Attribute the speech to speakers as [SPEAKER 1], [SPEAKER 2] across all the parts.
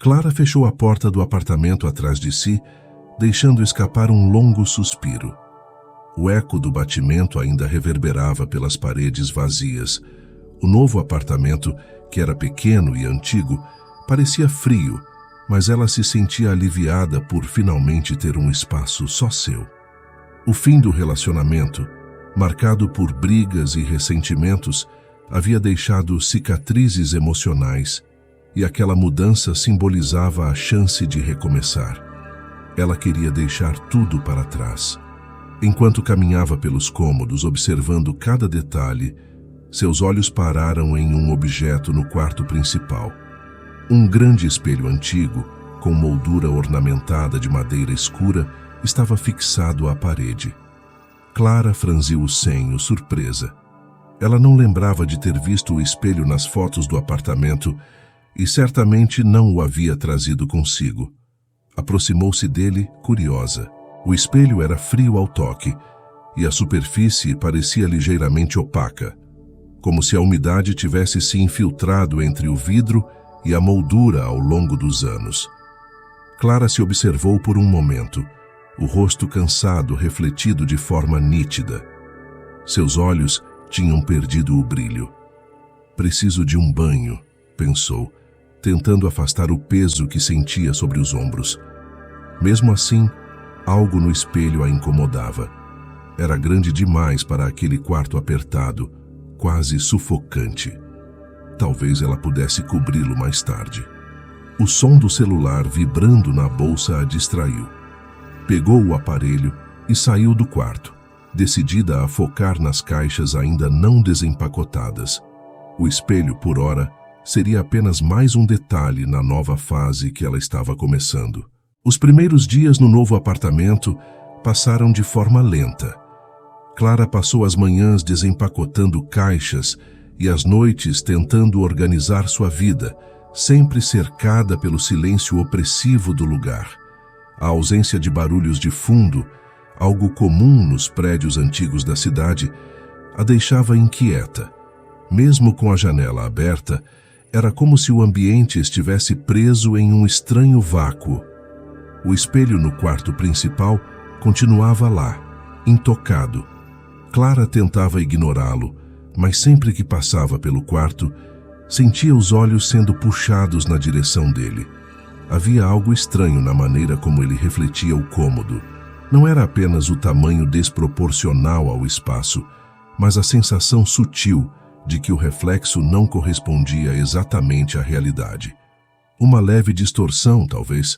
[SPEAKER 1] Clara fechou a porta do apartamento atrás de si, deixando escapar um longo suspiro. O eco do batimento ainda reverberava pelas paredes vazias. O novo apartamento, que era pequeno e antigo, parecia frio, mas ela se sentia aliviada por finalmente ter um espaço só seu. O fim do relacionamento, marcado por brigas e ressentimentos, havia deixado cicatrizes emocionais, e aquela mudança simbolizava a chance de recomeçar. Ela queria deixar tudo para trás. Enquanto caminhava pelos cômodos, observando cada detalhe, seus olhos pararam em um objeto no quarto principal. Um grande espelho antigo, com moldura ornamentada de madeira escura, estava fixado à parede. Clara franziu o senho, surpresa. Ela não lembrava de ter visto o espelho nas fotos do apartamento e certamente não o havia trazido consigo. Aproximou-se dele, curiosa. O espelho era frio ao toque e a superfície parecia ligeiramente opaca, como se a umidade tivesse se infiltrado entre o vidro e a moldura ao longo dos anos. Clara se observou por um momento, o rosto cansado refletido de forma nítida. Seus olhos tinham perdido o brilho. Preciso de um banho, pensou, tentando afastar o peso que sentia sobre os ombros. Mesmo assim, algo no espelho a incomodava. Era grande demais para aquele quarto apertado, quase sufocante. Talvez ela pudesse cobri-lo mais tarde. O som do celular vibrando na bolsa a distraiu. Pegou o aparelho e saiu do quarto, decidida a focar nas caixas ainda não desempacotadas. O espelho, por ora, seria apenas mais um detalhe na nova fase que ela estava começando. Os primeiros dias no novo apartamento passaram de forma lenta. Clara passou as manhãs desempacotando caixas e as noites tentando organizar sua vida, sempre cercada pelo silêncio opressivo do lugar. A ausência de barulhos de fundo, algo comum nos prédios antigos da cidade, a deixava inquieta. Mesmo com a janela aberta, era como se o ambiente estivesse preso em um estranho vácuo. O espelho no quarto principal continuava lá, intocado. Clara tentava ignorá-lo, mas sempre que passava pelo quarto, sentia os olhos sendo puxados na direção dele. Havia algo estranho na maneira como ele refletia o cômodo. Não era apenas o tamanho desproporcional ao espaço, mas a sensação sutil de que o reflexo não correspondia exatamente à realidade. Uma leve distorção, talvez.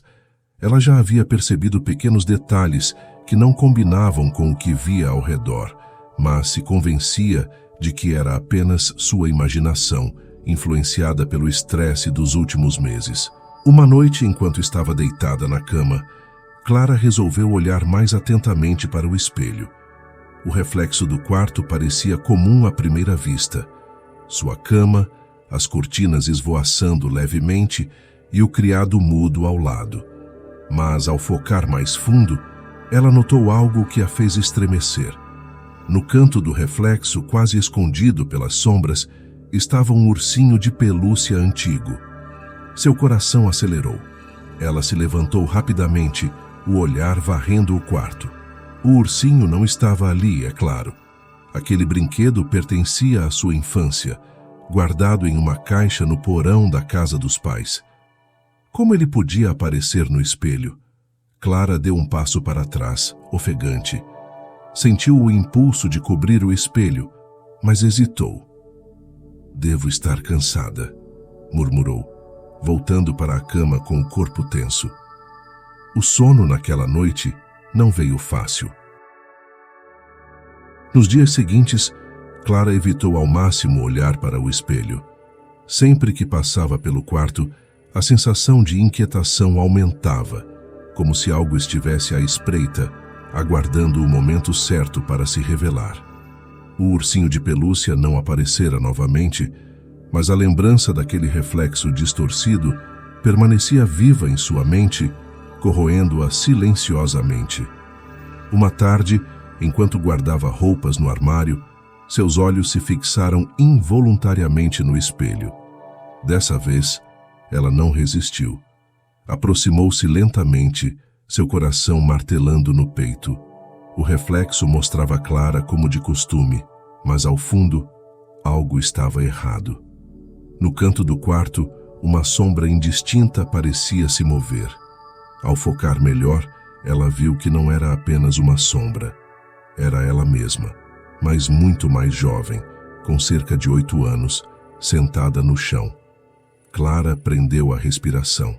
[SPEAKER 1] Ela já havia percebido pequenos detalhes que não combinavam com o que via ao redor, mas se convencia de que era apenas sua imaginação, influenciada pelo estresse dos últimos meses. Uma noite, enquanto estava deitada na cama, Clara resolveu olhar mais atentamente para o espelho. O reflexo do quarto parecia comum à primeira vista. Sua cama, as cortinas esvoaçando levemente e o criado mudo ao lado. Mas, ao focar mais fundo, ela notou algo que a fez estremecer. No canto do reflexo, quase escondido pelas sombras, estava um ursinho de pelúcia antigo. Seu coração acelerou. Ela se levantou rapidamente, o olhar varrendo o quarto. O ursinho não estava ali, é claro. Aquele brinquedo pertencia à sua infância, guardado em uma caixa no porão da casa dos pais. Como ele podia aparecer no espelho? Clara deu um passo para trás, ofegante. Sentiu o impulso de cobrir o espelho, mas hesitou. Devo estar cansada, murmurou, voltando para a cama com o corpo tenso. O sono naquela noite não veio fácil. Nos dias seguintes, Clara evitou ao máximo olhar para o espelho. Sempre que passava pelo quarto, a sensação de inquietação aumentava, como se algo estivesse à espreita, aguardando o momento certo para se revelar. O ursinho de pelúcia não aparecera novamente, mas a lembrança daquele reflexo distorcido permanecia viva em sua mente, corroendo-a silenciosamente. Uma tarde, enquanto guardava roupas no armário, seus olhos se fixaram involuntariamente no espelho. Dessa vez, ela não resistiu. Aproximou-se lentamente, seu coração martelando no peito. O reflexo mostrava Clara como de costume, mas ao fundo, algo estava errado. No canto do quarto, uma sombra indistinta parecia se mover. Ao focar melhor, ela viu que não era apenas uma sombra. Era ela mesma, mas muito mais jovem, com cerca de 8 anos, sentada no chão. Clara prendeu a respiração.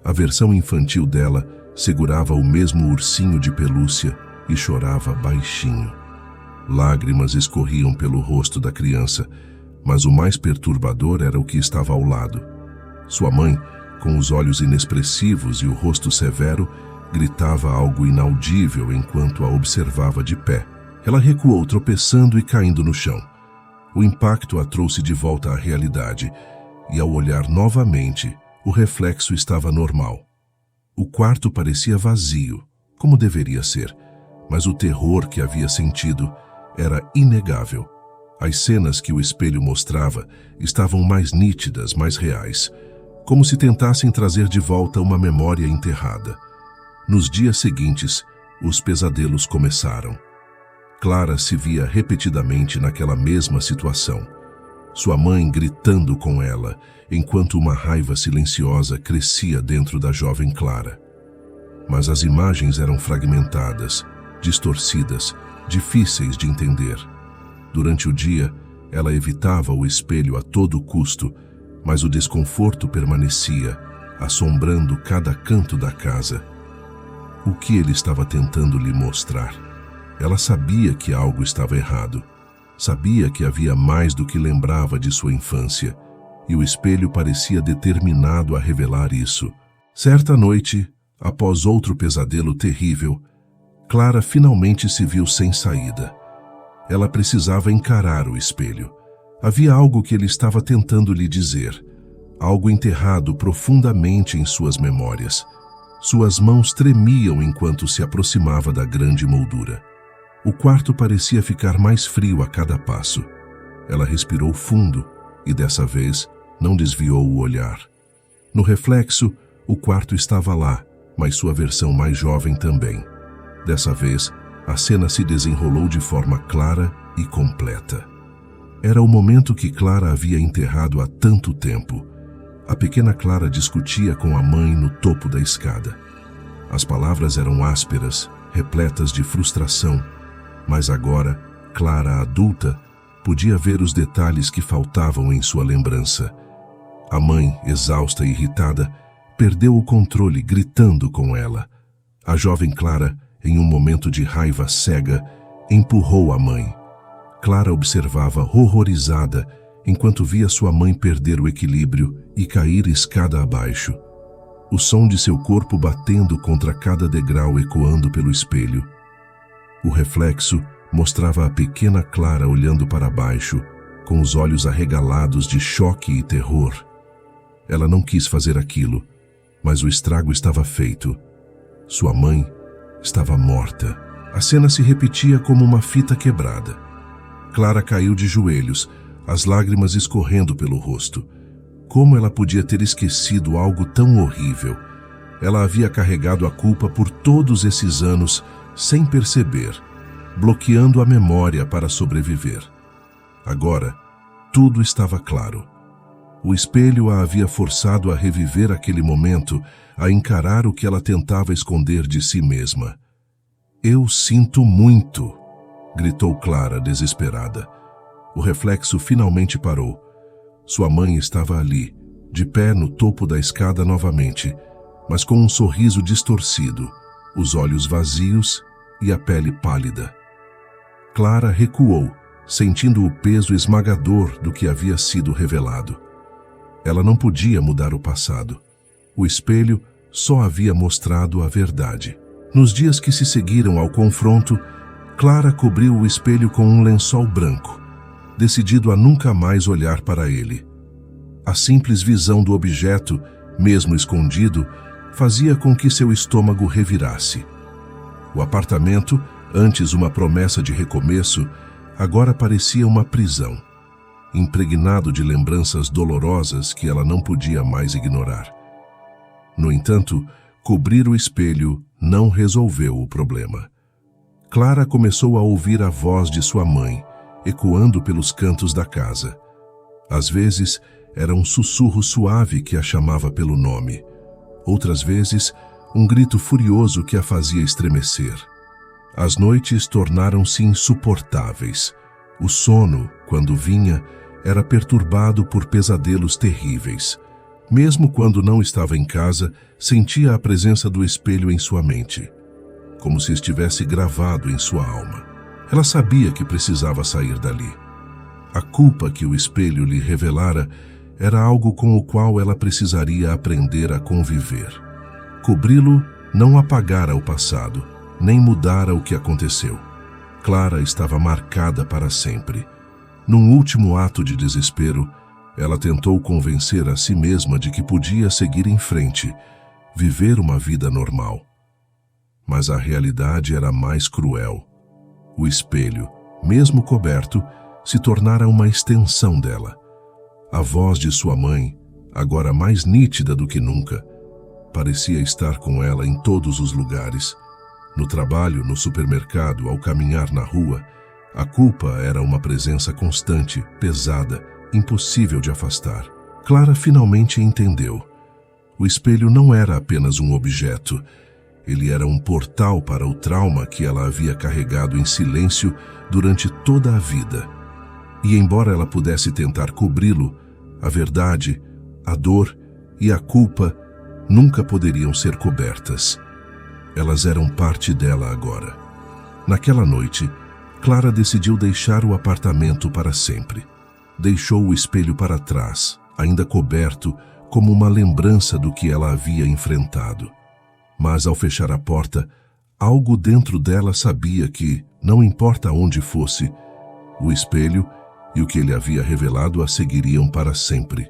[SPEAKER 1] A versão infantil dela segurava o mesmo ursinho de pelúcia e chorava baixinho. Lágrimas escorriam pelo rosto da criança, mas o mais perturbador era o que estava ao lado. Sua mãe, com os olhos inexpressivos e o rosto severo, gritava algo inaudível enquanto a observava de pé. Ela recuou, tropeçando e caindo no chão. O impacto a trouxe de volta à realidade, e ao olhar novamente, o reflexo estava normal. O quarto parecia vazio, como deveria ser, mas o terror que havia sentido era inegável. As cenas que o espelho mostrava estavam mais nítidas, mais reais, como se tentassem trazer de volta uma memória enterrada. Nos dias seguintes, os pesadelos começaram. Clara se via repetidamente naquela mesma situação. Sua mãe gritando com ela, enquanto uma raiva silenciosa crescia dentro da jovem Clara. Mas as imagens eram fragmentadas, distorcidas, difíceis de entender. Durante o dia, ela evitava o espelho a todo custo, mas o desconforto permanecia, assombrando cada canto da casa. O que ele estava tentando lhe mostrar? Ela sabia que algo estava errado. Sabia que havia mais do que lembrava de sua infância, e o espelho parecia determinado a revelar isso. Certa noite, após outro pesadelo terrível, Clara finalmente se viu sem saída. Ela precisava encarar o espelho. Havia algo que ele estava tentando lhe dizer, algo enterrado profundamente em suas memórias. Suas mãos tremiam enquanto se aproximava da grande moldura. O quarto parecia ficar mais frio a cada passo. Ela respirou fundo e, dessa vez, não desviou o olhar. No reflexo, o quarto estava lá, mas sua versão mais jovem também. Dessa vez, a cena se desenrolou de forma clara e completa. Era o momento que Clara havia enterrado há tanto tempo. A pequena Clara discutia com a mãe no topo da escada. As palavras eram ásperas, repletas de frustração, mas agora, Clara adulta, podia ver os detalhes que faltavam em sua lembrança. A mãe, exausta e irritada, perdeu o controle, gritando com ela. A jovem Clara, em um momento de raiva cega, empurrou a mãe. Clara observava horrorizada enquanto via sua mãe perder o equilíbrio e cair escada abaixo. O som de seu corpo batendo contra cada degrau ecoando pelo espelho. O reflexo mostrava a pequena Clara olhando para baixo, com os olhos arregalados de choque e terror. Ela não quis fazer aquilo, mas o estrago estava feito. Sua mãe estava morta. A cena se repetia como uma fita quebrada. Clara caiu de joelhos, as lágrimas escorrendo pelo rosto. Como ela podia ter esquecido algo tão horrível? Ela havia carregado a culpa por todos esses anos, sem perceber, bloqueando a memória para sobreviver. Agora, tudo estava claro. O espelho a havia forçado a reviver aquele momento, a encarar o que ela tentava esconder de si mesma. "Eu sinto muito", gritou Clara, desesperada. O reflexo finalmente parou. Sua mãe estava ali, de pé no topo da escada novamente, mas com um sorriso distorcido, os olhos vazios e a pele pálida. Clara recuou, sentindo o peso esmagador do que havia sido revelado. Ela não podia mudar o passado. O espelho só havia mostrado a verdade. Nos dias que se seguiram ao confronto, Clara cobriu o espelho com um lençol branco, decidido a nunca mais olhar para ele. A simples visão do objeto, mesmo escondido, fazia com que seu estômago revirasse. O apartamento, antes uma promessa de recomeço, agora parecia uma prisão, impregnado de lembranças dolorosas que ela não podia mais ignorar. No entanto, cobrir o espelho não resolveu o problema. Clara começou a ouvir a voz de sua mãe, ecoando pelos cantos da casa. Às vezes, era um sussurro suave que a chamava pelo nome. Outras vezes, um grito furioso que a fazia estremecer. As noites tornaram-se insuportáveis. O sono, quando vinha, era perturbado por pesadelos terríveis. Mesmo quando não estava em casa, sentia a presença do espelho em sua mente, como se estivesse gravado em sua alma. Ela sabia que precisava sair dali. A culpa que o espelho lhe revelara era algo com o qual ela precisaria aprender a conviver. Cobri-lo não apagara o passado, nem mudara o que aconteceu. Clara estava marcada para sempre. Num último ato de desespero, ela tentou convencer a si mesma de que podia seguir em frente, viver uma vida normal. Mas a realidade era mais cruel. O espelho, mesmo coberto, se tornara uma extensão dela. A voz de sua mãe, agora mais nítida do que nunca, parecia estar com ela em todos os lugares. No trabalho, no supermercado, ao caminhar na rua, a culpa era uma presença constante, pesada, impossível de afastar. Clara finalmente entendeu. O espelho não era apenas um objeto. Ele era um portal para o trauma que ela havia carregado em silêncio durante toda a vida. E embora ela pudesse tentar cobri-lo, a verdade, a dor e a culpa nunca poderiam ser cobertas. Elas eram parte dela agora. Naquela noite, Clara decidiu deixar o apartamento para sempre. Deixou o espelho para trás, ainda coberto, como uma lembrança do que ela havia enfrentado. Mas ao fechar a porta, algo dentro dela sabia que, não importa onde fosse, o espelho e o que ele havia revelado a seguiriam para sempre.